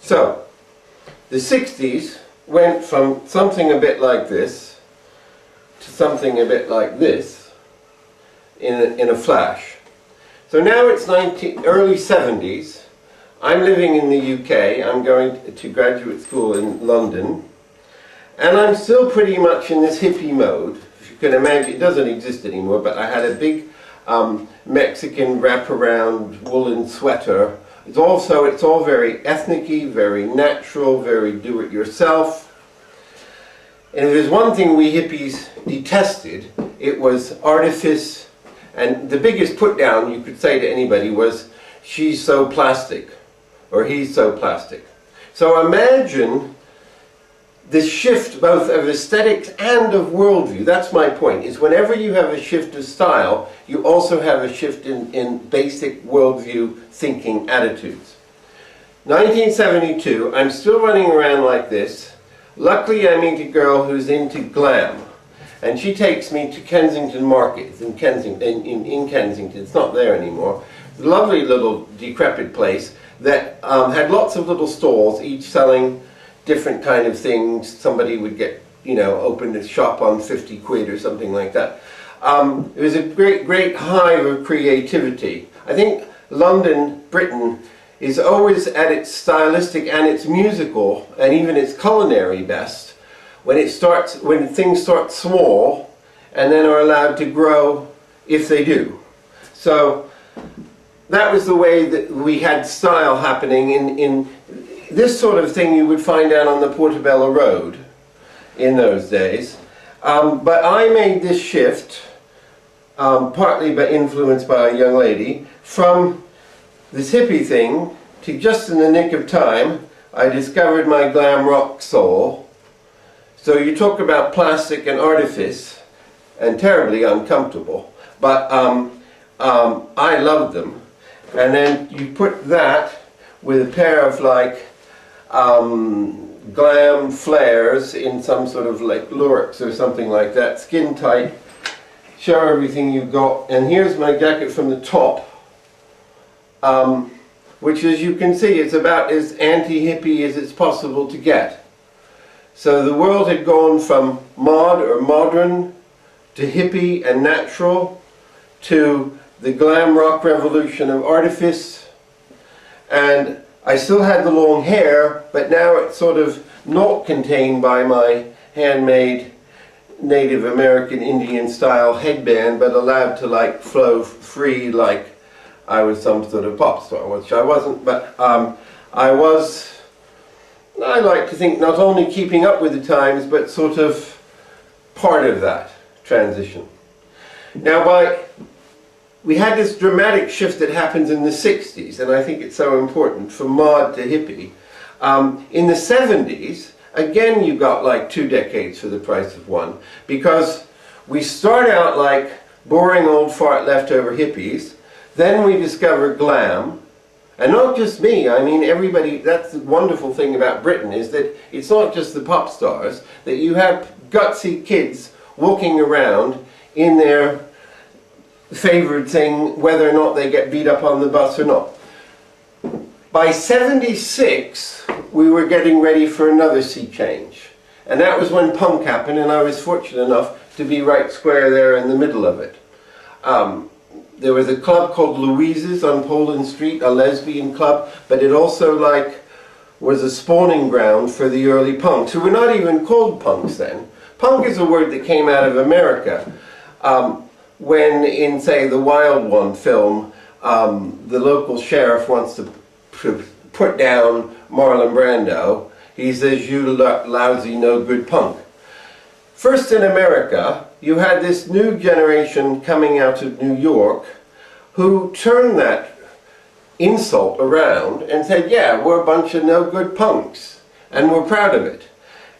So, the 60s went from something a bit like this to something a bit like this in a flash. So now it's early 70s. I'm living in the UK. I'm going to graduate school in London. And I'm still pretty much in this hippie mode. If you can imagine, it doesn't exist anymore, but I had a big Mexican wraparound woolen sweater. It's all very ethnic-y, very natural, very do-it-yourself. And if there's one thing we hippies detested, it was artifice. And the biggest put-down you could say to anybody was, she's so plastic, or he's so plastic. So imagine this shift both of aesthetics and of worldview. That's my point, is whenever you have a shift of style, you also have a shift in basic worldview thinking attitudes. 1972, I'm still running around like this. Luckily I meet a girl who's into glam. And she takes me to Kensington Market in Kensington. It's not there anymore. Lovely little decrepit place that had lots of little stalls, each selling different kind of things. Somebody would get, open a shop on 50 quid or something like that. It was a great hive of creativity. I think London, Britain, is always at its stylistic and its musical and even its culinary best when things start small and then are allowed to grow if they do. So that was the way that we had style happening in this sort of thing you would find out on the Portobello Road in those days. But I made this shift, partly influenced by a young lady, from this hippie thing to just in the nick of time, I discovered my glam rock soul. So you talk about plastic and artifice, and terribly uncomfortable, but I loved them. And then you put that with a pair of glam flares in some sort of Lurks or something like that, skin tight, show everything you've got. And here's my jacket from the top, which, as you can see, is about as anti-hippie as it's possible to get. So the world had gone from mod or modern to hippie and natural to the glam rock revolution of artifice. And I still had the long hair, but now it's sort of not contained by my handmade Native American Indian style headband, but allowed to flow free like I was some sort of pop star, which I wasn't, but I like to think not only keeping up with the times, but sort of part of that transition. Now we had this dramatic shift that happens in the 60s, and I think it's so important, from mod to hippie. In the 70s, again you got 2 decades for the price of one, because we start out like boring old fart leftover hippies, then we discover glam. And not just me, I mean everybody. That's the wonderful thing about Britain, is that it's not just the pop stars, that you have gutsy kids walking around in their favored thing, whether or not they get beat up on the bus or not. By 76, we were getting ready for another sea change. And that was when punk happened, and I was fortunate enough to be right square there in the middle of it. There was a club called Louise's on Poland Street, a lesbian club, but it also was a spawning ground for the early punks, who were not even called punks then. Punk is a word that came out of America. When in, say, the Wild One film, the local sheriff wants to put down Marlon Brando, he says, "You lousy, no good punk." First in America, you had this new generation coming out of New York who turned that insult around and said, yeah, we're a bunch of no good punks, and we're proud of it.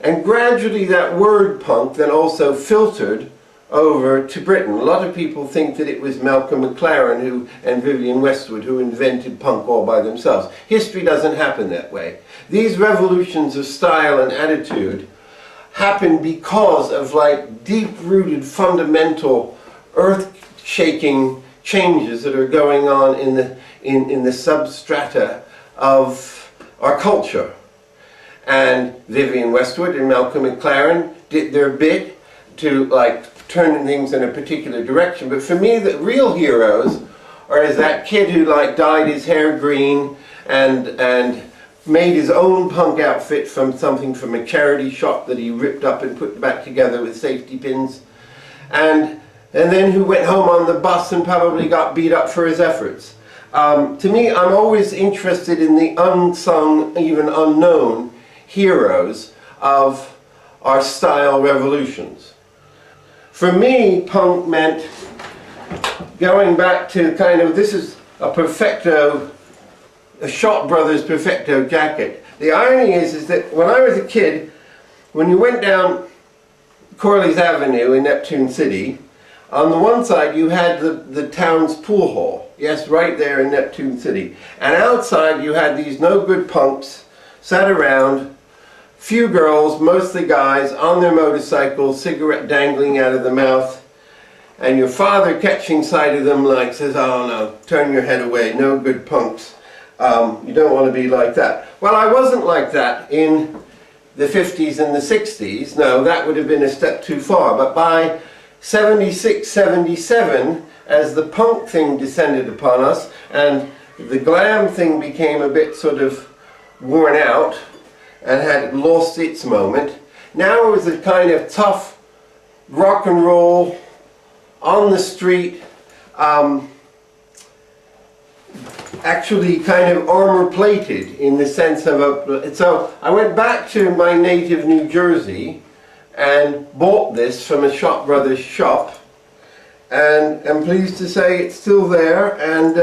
And gradually that word punk then also filtered over to Britain. A lot of people think that it was Malcolm McLaren and Vivienne Westwood who invented punk all by themselves. History doesn't happen that way. These revolutions of style and attitude happen because of deep-rooted, fundamental, earth-shaking changes that are going on in the substrata of our culture. And Vivienne Westwood and Malcolm McLaren did their bit to like turn things in a particular direction. But for me, the real heroes are that kid who like dyed his hair green and made his own punk outfit from something from a charity shop that he ripped up and put back together with safety pins, and then who went home on the bus and probably got beat up for his efforts. To me, I'm always interested in the unsung, even unknown heroes of our style revolutions. For me, punk meant going back to kind of, this is a perfecto, a Shot Brothers perfecto jacket. The irony is that when I was a kid, when you went down Corley's Avenue in Neptune City, on the one side you had the town's pool hall. Yes, right there in Neptune City. And outside you had these no good punks sat around, few girls, mostly guys, on their motorcycles, cigarette dangling out of the mouth, and your father catching sight of them like says, "Oh no, turn your head away, no good punks. You don't want to be like that." Well, I wasn't like that in the 50s and the 60s. No, that would have been a step too far. But by 76, 77, as the punk thing descended upon us and the glam thing became a bit sort of worn out and had lost its moment, now it was a kind of tough rock and roll on the street, actually kind of armor plated in the sense of a... So I went back to my native New Jersey and bought this from a Shot Brothers shop, and I'm pleased to say it's still there, and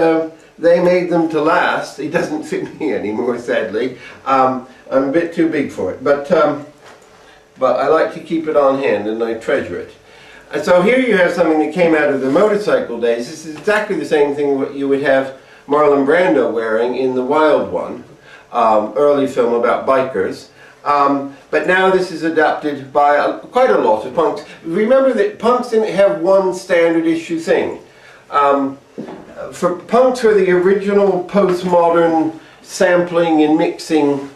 they made them to last. It doesn't fit me anymore, sadly. I'm a bit too big for it, but I like to keep it on hand and I treasure it. And so here you have something that came out of the motorcycle days. This is exactly the same thing what you would have Marlon Brando wearing in The Wild One, early film about bikers. But now this is adapted by quite a lot of punks. Remember that punks didn't have one standard issue thing. For punks were the original postmodern sampling and mixing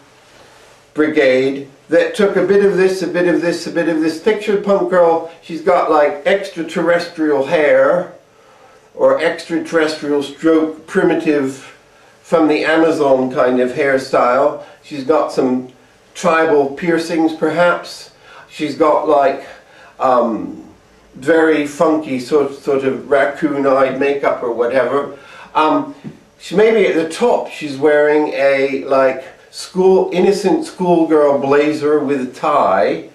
brigade that took a bit of this, a bit of this, a bit of this. Picture punk girl, she's got like extraterrestrial hair or extraterrestrial stroke primitive from the Amazon kind of hairstyle. She's got some tribal piercings perhaps. She's got like very funky sort of raccoon-eyed makeup or whatever. She maybe at the top she's wearing a like innocent schoolgirl blazer with a tie,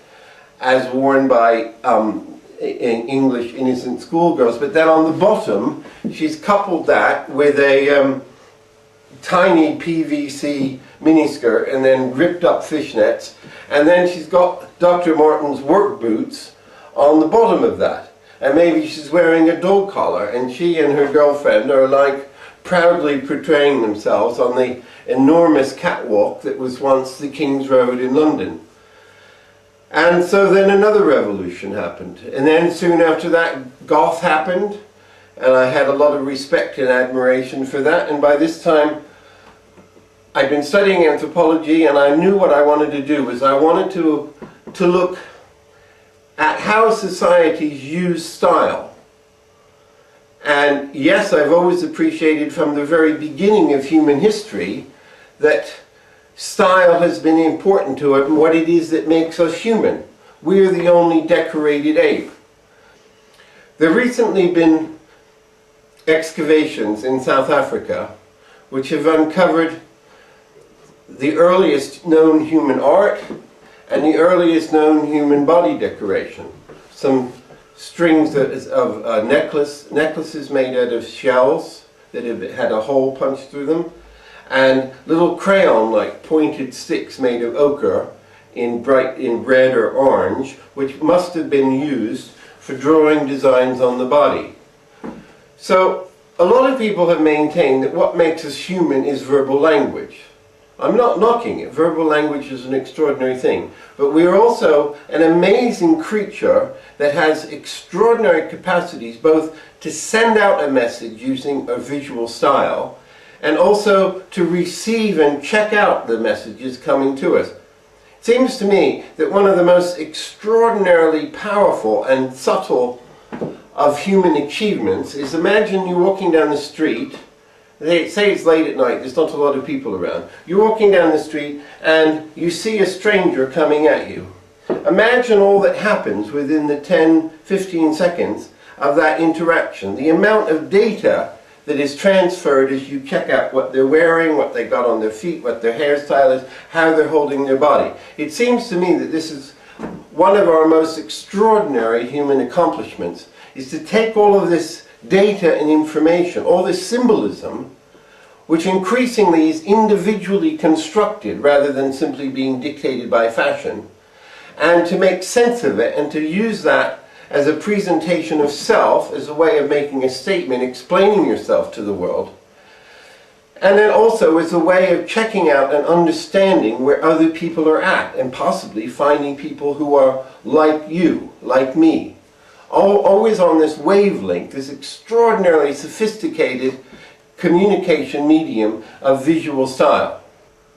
as worn by English innocent schoolgirls. But then on the bottom, she's coupled that with a tiny PVC miniskirt and then ripped up fishnets, and then she's got Dr. Martens work boots on the bottom of that. And maybe she's wearing a dog collar, and she and her girlfriend are like proudly portraying themselves on the enormous catwalk that was once the King's Road in London. And so then another revolution happened, and then soon after that goth happened, and I had a lot of respect and admiration for that. And by this time I'd been studying anthropology, and I knew what I wanted to do was I wanted to look at how societies use style. And yes, I've always appreciated from the very beginning of human history that style has been important to it and what it is that makes us human. We're the only decorated ape. There have recently been excavations in South Africa which have uncovered the earliest known human art and the earliest known human body decoration. Some strings of necklaces made out of shells that have had a hole punched through them, and little crayon-like pointed sticks made of ochre in red or orange, which must have been used for drawing designs on the body. So a lot of people have maintained that what makes us human is verbal language. I'm not knocking it. Verbal language is an extraordinary thing. But we are also an amazing creature that has extraordinary capacities both to send out a message using a visual style and also to receive and check out the messages coming to us. It seems to me that one of the most extraordinarily powerful and subtle of human achievements is, imagine you're walking down the street. They say it's late at night, there's not a lot of people around. You're walking down the street and you see a stranger coming at you. Imagine all that happens within the 10-15 seconds of that interaction. The amount of data that is transferred as you check out what they're wearing, what they got on their feet, what their hairstyle is, how they're holding their body. It seems to me that this is one of our most extraordinary human accomplishments, is to take all of this data and information, all this symbolism, which increasingly is individually constructed rather than simply being dictated by fashion, and to make sense of it and to use that as a presentation of self, as a way of making a statement, explaining yourself to the world, and then also as a way of checking out and understanding where other people are at, and possibly finding people who are like you, like me. Always on this wavelength, this extraordinarily sophisticated communication medium of visual style.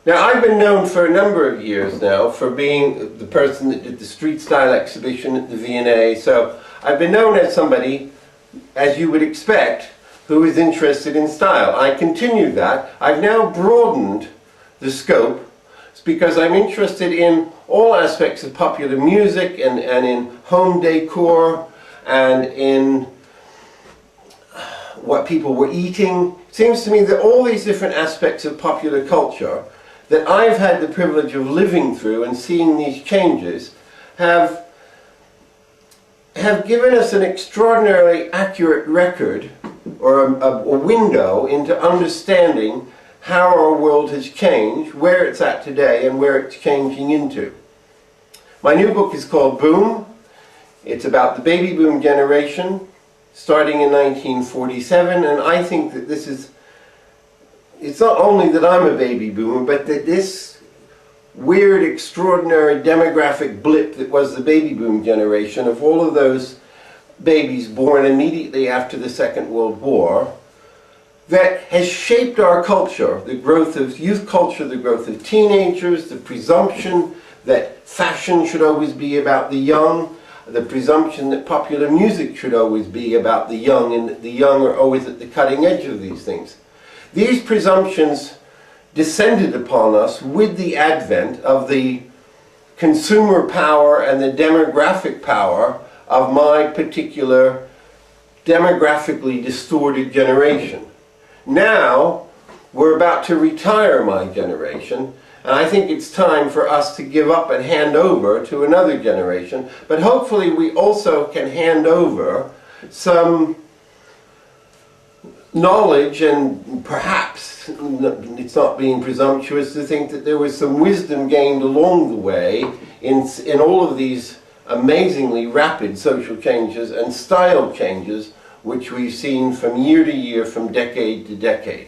Now, I've been known for a number of years now for being the person that did the street style exhibition at the V&A, so I've been known as somebody, as you would expect, who is interested in style. I continue that. I've now broadened the scope because I'm interested in all aspects of popular music and in home decor and in what people were eating. It seems to me that all these different aspects of popular culture that I've had the privilege of living through and seeing these changes have given us an extraordinarily accurate record, or a window into understanding how our world has changed, where it's at today, and where it's changing into. My new book is called Boom. It's about the baby boom generation, starting in 1947, and I think that this is, it's not only that I'm a baby boomer, but that this weird, extraordinary demographic blip that was the baby boom generation, of all of those babies born immediately after the Second World War, that has shaped our culture, the growth of youth culture, the growth of teenagers, the presumption that fashion should always be about the young, the presumption that popular music should always be about the young, and that the young are always at the cutting edge of these things. These presumptions descended upon us with the advent of the consumer power and the demographic power of my particular demographically distorted generation. Now, we're about to retire my generation, and I think it's time for us to give up and hand over to another generation, but hopefully we also can hand over some knowledge, and perhaps it's not being presumptuous to think that there was some wisdom gained along the way in all of these amazingly rapid social changes and style changes which we've seen from year to year, from decade to decade.